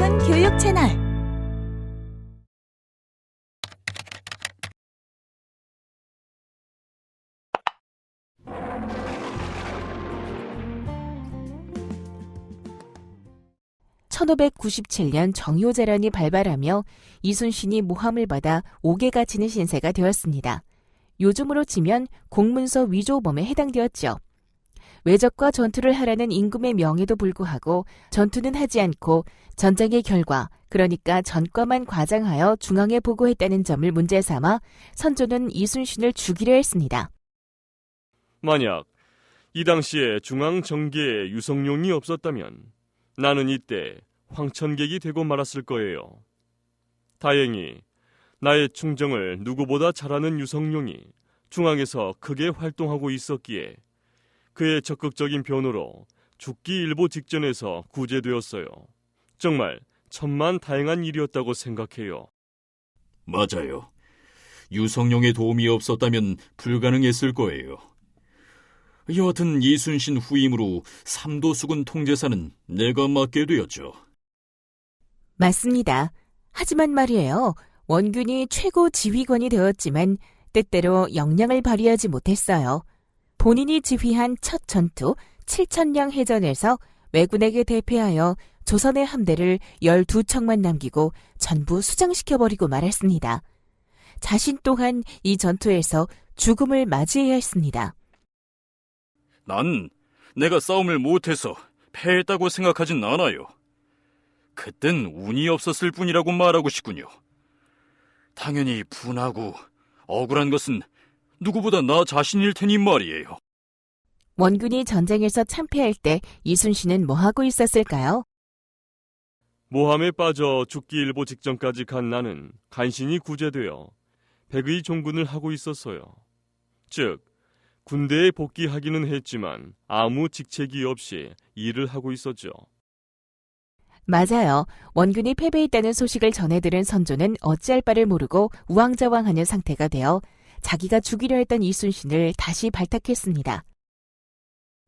싶은 교육 채널. (1597년) 정효재란이 발발하며 이순신이 모함을 받아 옥에 갇히는 신세가 되었습니다. 요즘으로 치면 공문서 위조범에 해당되었죠. 외적과 전투를 하라는 임금의 명에도 불구하고 전투는 하지 않고 전쟁의 결과, 그러니까 전과만 과장하여 중앙에 보고했다는 점을 문제 삼아 선조는 이순신을 죽이려 했습니다. 만약 이 당시에 중앙 정계에 유성룡이 없었다면 나는 이때 황천객이 되고 말았을 거예요. 다행히 나의 충정을 누구보다 잘하는 유성룡이 중앙에서 크게 활동하고 있었기에 그의 적극적인 변호로 죽기 일보 직전에서 구제되었어요. 정말 천만다행한 일이었다고 생각해요. 맞아요. 유성룡의 도움이 없었다면 불가능했을 거예요. 여하튼 이순신 후임으로 삼도수군 통제사는 내가 맡게 되었죠. 맞습니다. 하지만 말이에요. 원균이 최고 지휘관이 되었지만 때때로 역량을 발휘하지 못했어요. 본인이 지휘한 첫 전투 7천량 해전에서 왜군에게 대패하여 조선의 함대를 12척만 남기고 전부 수장시켜버리고 말았습니다. 자신 또한 이 전투에서 죽음을 맞이해야 했습니다. 난 내가 싸움을 못해서 패했다고 생각하진 않아요. 그땐 운이 없었을 뿐이라고 말하고 싶군요. 당연히 분하고 억울한 것은 누구보다 나 자신일 테니 말이에요. 원균이 전쟁에서 참패할 때 이순신은 뭐하고 있었을까요? 모함에 빠져 죽기 일보 직전까지 간 나는 간신히 구제되어 백의 종군을 하고 있었어요. 즉, 군대에 복귀하기는 했지만 아무 직책이 없이 일을 하고 있었죠. 맞아요. 원균이 패배했다는 소식을 전해들은 선조는 어찌할 바를 모르고 우왕좌왕하는 상태가 되어 자기가 죽이려 했던 이순신을 다시 발탁했습니다.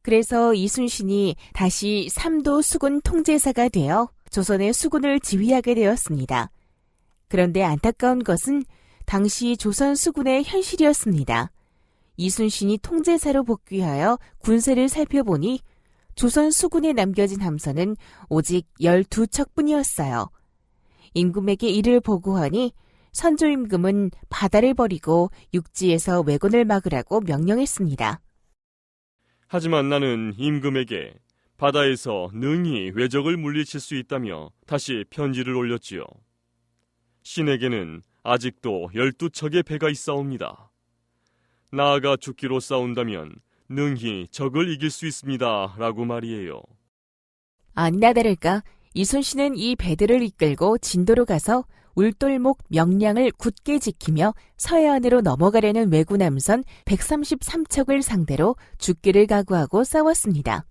그래서 이순신이 다시 삼도 수군 통제사가 되어 조선의 수군을 지휘하게 되었습니다. 그런데 안타까운 것은 당시 조선 수군의 현실이었습니다. 이순신이 통제사로 복귀하여 군세를 살펴보니 조선 수군에 남겨진 함선은 오직 12척뿐이었어요. 임금에게 이를 보고하니 선조 임금은 바다를 버리고 육지에서 왜군을 막으라고 명령했습니다. 하지만 나는 임금에게 바다에서 능히 왜적을 물리칠 수 있다며 다시 편지를 올렸지요. 신에게는 아직도 12척의 배가 있사옵니다. 나아가 죽기로 싸운다면 능히 적을 이길 수 있습니다. 라고 말이에요. 아니나 다를까 이순신은 이 배들을 이끌고 진도로 가서 울돌목 명량을 굳게 지키며 서해안으로 넘어가려는 왜군 함선 133척을 상대로 죽기를 각오하고 싸웠습니다.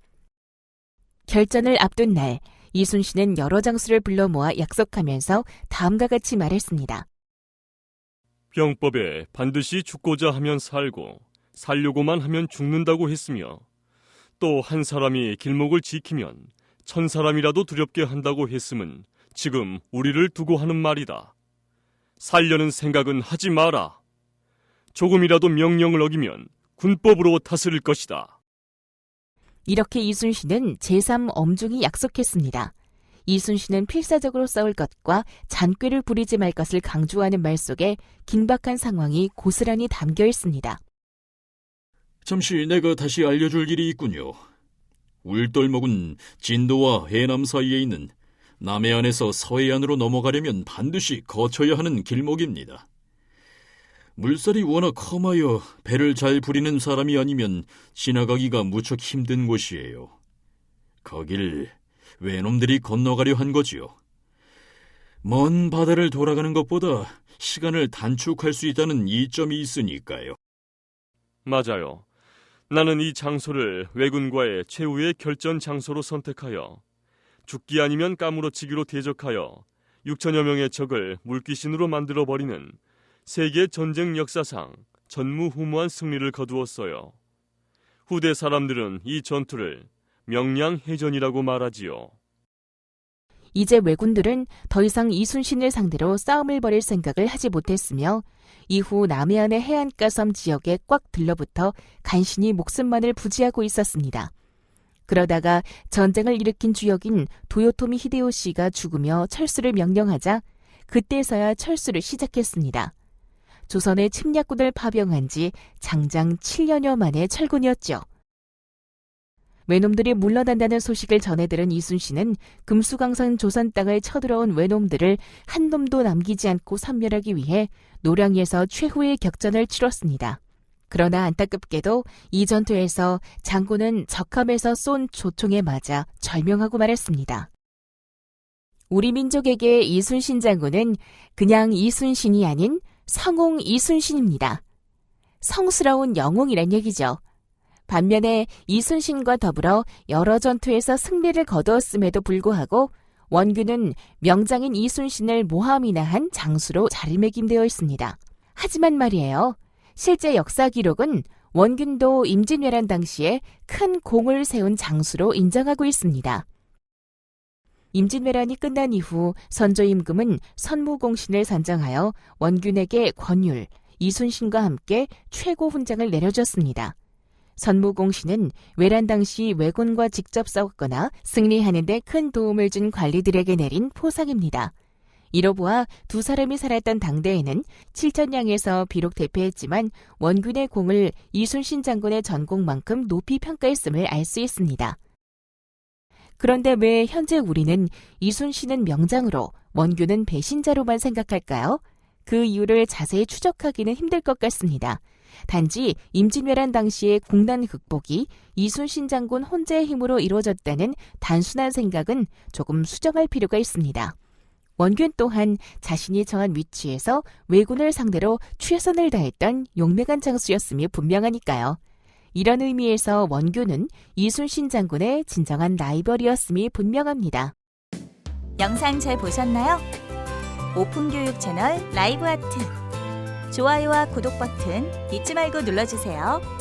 결전을 앞둔 날 이순신은 여러 장수를 불러 모아 약속하면서 다음과 같이 말했습니다. 병법에 반드시 죽고자 하면 살고 살려고만 하면 죽는다고 했으며 또 한 사람이 길목을 지키면 1000사람이라도 두렵게 한다고 했음은 지금 우리를 두고 하는 말이다. 살려는 생각은 하지 마라. 조금이라도 명령을 어기면 군법으로 다스릴 것이다. 이렇게 이순신은 제3엄중히 약속했습니다. 이순신은 필사적으로 싸울 것과 잔꾀를 부리지 말 것을 강조하는 말 속에 긴박한 상황이 고스란히 담겨 있습니다. 잠시 내가 다시 알려줄 일이 있군요. 울돌목은 진도와 해남 사이에 있는 남해안에서 서해안으로 넘어가려면 반드시 거쳐야 하는 길목입니다. 물살이 워낙 험하여 배를 잘 부리는 사람이 아니면 지나가기가 무척 힘든 곳이에요. 거길 외놈들이 건너가려 한 거지요. 먼 바다를 돌아가는 것보다 시간을 단축할 수 있다는 이점이 있으니까요. 맞아요. 나는 이 장소를 왜군과의 최후의 결전 장소로 선택하여 죽기 아니면 까무러치기로 대적하여 6천여 명의 적을 물귀신으로 만들어버리는 세계 전쟁 역사상 전무후무한 승리를 거두었어요. 후대 사람들은 이 전투를 명량해전이라고 말하지요. 이제 왜군들은 더 이상 이순신을 상대로 싸움을 벌일 생각을 하지 못했으며 이후 남해안의 해안가섬 지역에 꽉 들러붙어 간신히 목숨만을 부지하고 있었습니다. 그러다가 전쟁을 일으킨 주역인 도요토미 히데요시가 죽으며 철수를 명령하자 그때서야 철수를 시작했습니다. 조선의 침략군을 파병한 지 장장 7년여 만의 철군이었죠. 외놈들이 물러난다는 소식을 전해들은 이순신은 금수강산 조선 땅을 쳐들어온 외놈들을 한 놈도 남기지 않고 섬멸하기 위해 노량에서 최후의 격전을 치렀습니다. 그러나 안타깝게도 이 전투에서 장군은 적함에서 쏜 조총에 맞아 절명하고 말았습니다. 우리 민족에게 이순신 장군은 그냥 이순신이 아닌 성웅 이순신입니다. 성스러운 영웅이란 얘기죠. 반면에 이순신과 더불어 여러 전투에서 승리를 거두었음에도 불구하고 원균은 명장인 이순신을 모함이나 한 장수로 자리매김되어 있습니다. 하지만 말이에요. 실제 역사 기록은 원균도 임진왜란 당시에 큰 공을 세운 장수로 인정하고 있습니다. 임진왜란이 끝난 이후 선조임금은 선무공신을 선정하여 원균에게 권율, 이순신과 함께 최고 훈장을 내려줬습니다. 선무공신은 외란 당시 왜군과 직접 싸웠거나 승리하는 데 큰 도움을 준 관리들에게 내린 포상입니다. 이로 보아 두 사람이 살았던 당대에는 칠천량에서 비록 대패했지만 원균의 공을 이순신 장군의 전공만큼 높이 평가했음을 알 수 있습니다. 그런데 왜 현재 우리는 이순신은 명장으로 원균은 배신자로만 생각할까요? 그 이유를 자세히 추적하기는 힘들 것 같습니다. 단지 임진왜란 당시의 국난 극복이 이순신 장군 혼자의 힘으로 이루어졌다는 단순한 생각은 조금 수정할 필요가 있습니다. 원균 또한 자신이 처한 위치에서 왜군을 상대로 최선을 다했던 용맹한 장수였음이 분명하니까요. 이런 의미에서 원균은 이순신 장군의 진정한 라이벌이었음이 분명합니다. 영상 잘 보셨나요? 오픈교육 채널 라이브 아트. 좋아요와 구독 버튼 잊지 말고 눌러주세요.